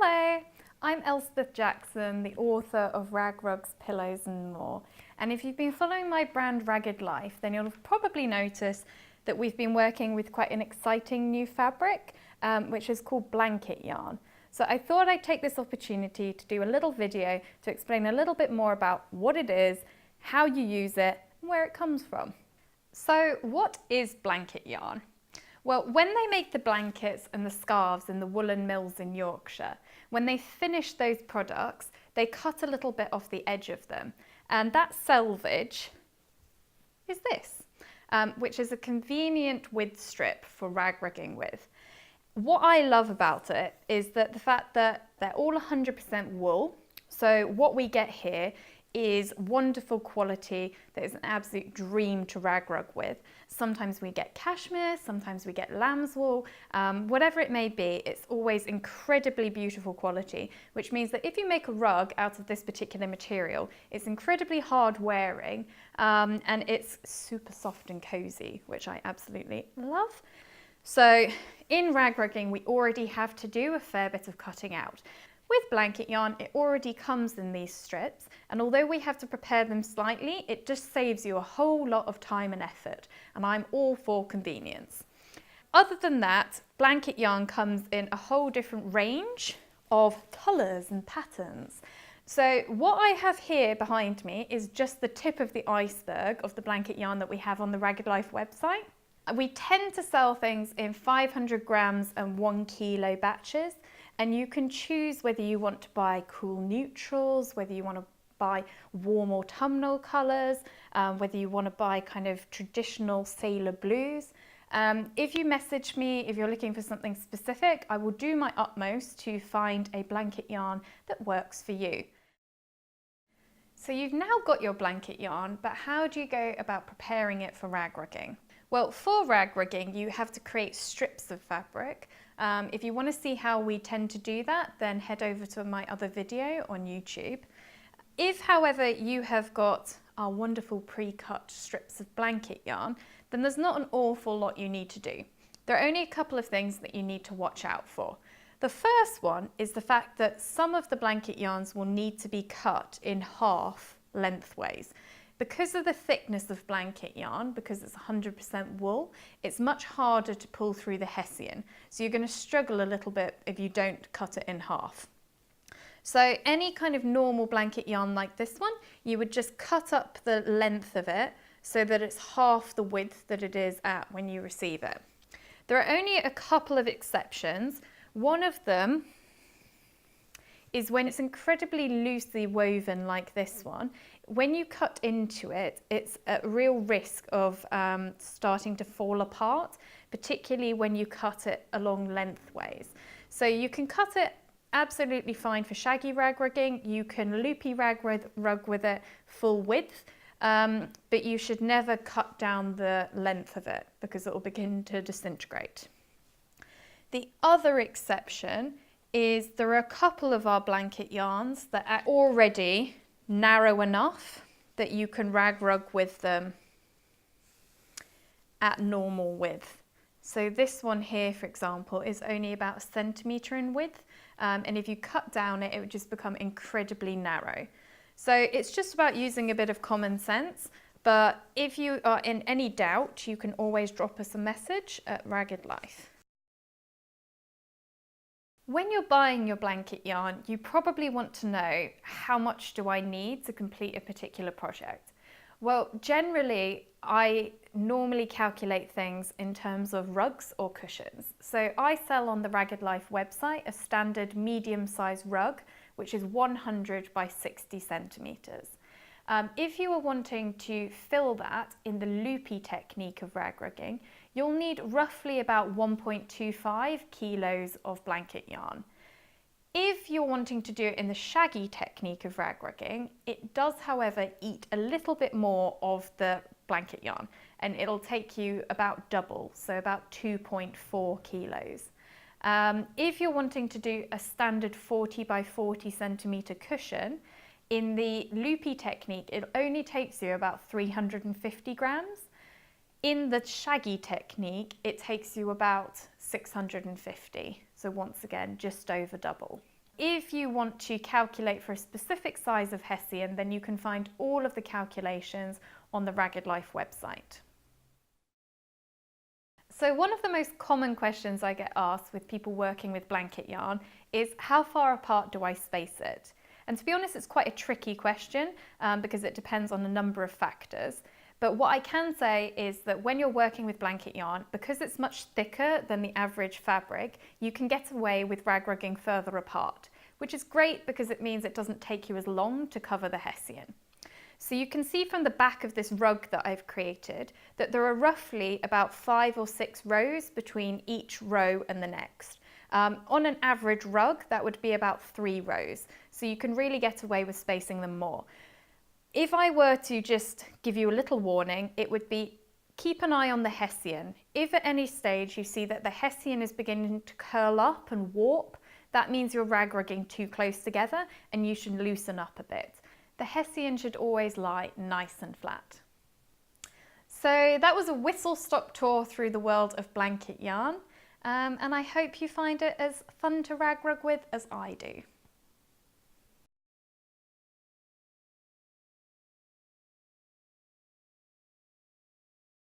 Hello, I'm Elspeth Jackson, the author of Rag Rugs, Pillows and More. And if you've been following my brand Ragged Life, then you'll have probably noticed that we've been working with quite an exciting new fabric, which is called blanket yarn. So I thought I'd take this opportunity to do a little video to explain a little bit more about what it is, how you use it, and where it comes from. So what is blanket yarn? Well, when they make the blankets and the scarves in the woolen mills in Yorkshire, when they finish those products, they cut a little bit off the edge of them. And that selvage is this, which is a convenient width strip for rag rigging with. What I love about it is that the fact that they're all 100% wool. So what we get here is wonderful quality that is an absolute dream to rag rug with. Sometimes we get cashmere, sometimes we get lamb's wool, whatever it may be, it's always incredibly beautiful quality, which means that if you make a rug out of this particular material, it's incredibly hard wearing and it's super soft and cozy, which I absolutely love. So in rag rugging, we already have to do a fair bit of cutting out. With blanket yarn, it already comes in these strips, and although we have to prepare them slightly, it just saves you a whole lot of time and effort, and I'm all for convenience. Other than that, blanket yarn comes in a whole different range of colours and patterns. So what I have here behind me is just the tip of the iceberg of the blanket yarn that we have on the Ragged Life website. We tend to sell things in 500 grams and 1 kilo batches. And you can choose whether you want to buy cool neutrals, whether you want to buy warm autumnal colours, whether you want to buy kind of traditional sailor blues. If you message me, if you're looking for something specific, I will do my utmost to find a blanket yarn that works for you. So you've now got your blanket yarn, but how do you go about preparing it for rag rigging? Well, for rag rigging, you have to create strips of fabric. If you want to see how we tend to do that, then head over to my other video on YouTube. If, however, you have got our wonderful pre-cut strips of blanket yarn, then there's not an awful lot you need to do. There are only a couple of things that you need to watch out for. The first one is the fact that some of the blanket yarns will need to be cut in half lengthways. Because of the thickness of blanket yarn, because it's 100% wool, it's much harder to pull through the hessian. So you're going to struggle a little bit if you don't cut it in half. So any kind of normal blanket yarn like this one, you would just cut up the length of it so that it's half the width that it is at when you receive it. There are only a couple of exceptions. One of them is when it's incredibly loosely woven like this one. When you cut into it, it's at real risk of starting to fall apart, particularly when you cut it along lengthways. So you can cut it absolutely fine for shaggy rag rigging. You can loopy rag rug with it full width, but you should never cut down the length of it because it will begin to disintegrate. The other exception is there are a couple of our blanket yarns that are already narrow enough that you can rag rug with them at normal width. So this one here, for example, is only about 1 centimetre in width, and if you cut down it, it would just become incredibly narrow. So it's just about using a bit of common sense, but if you are in any doubt, you can always drop us a message at Ragged Life. When you're buying your blanket yarn, you probably want to know, how much do I need to complete a particular project? Well, generally, I normally calculate things in terms of rugs or cushions. So I sell on the Ragged Life website a standard medium-sized rug, which is 100 by 60 centimetres. If you are wanting to fill that in the loopy technique of rag rigging, you'll need roughly about 1.25 kilos of blanket yarn. If you're wanting to do it in the shaggy technique of rag rigging, it does, however, eat a little bit more of the blanket yarn, and it'll take you about double, so about 2.4 kilos. If you're wanting to do a standard 40 by 40 centimetre cushion, in the loopy technique, it only takes you about 350 grams. In the shaggy technique, it takes you about 650. So once again, just over double. if you want to calculate for a specific size of hessian, then you can find all of the calculations on the Ragged Life website. So one of the most common questions I get asked with people working with blanket yarn is, how far apart do I space it? And to be honest, it's quite a tricky question because it depends on a number of factors. But what I can say is that when you're working with blanket yarn, because it's much thicker than the average fabric, you can get away with rag rugging further apart, which is great because it means it doesn't take you as long to cover the hessian. So you can see from the back of this rug that I've created that there are roughly about 5 or 6 rows between each row and the next. On an average rug, that would be about 3 rows. So you can really get away with spacing them more. If I were to just give you a little warning, it would be, keep an eye on the hessian. If at any stage you see that the hessian is beginning to curl up and warp, that means you're rag rugging too close together and you should loosen up a bit. The hessian should always lie nice and flat. So that was a whistle-stop tour through the world of blanket yarn, and I hope you find it as fun to rag rug with as I do.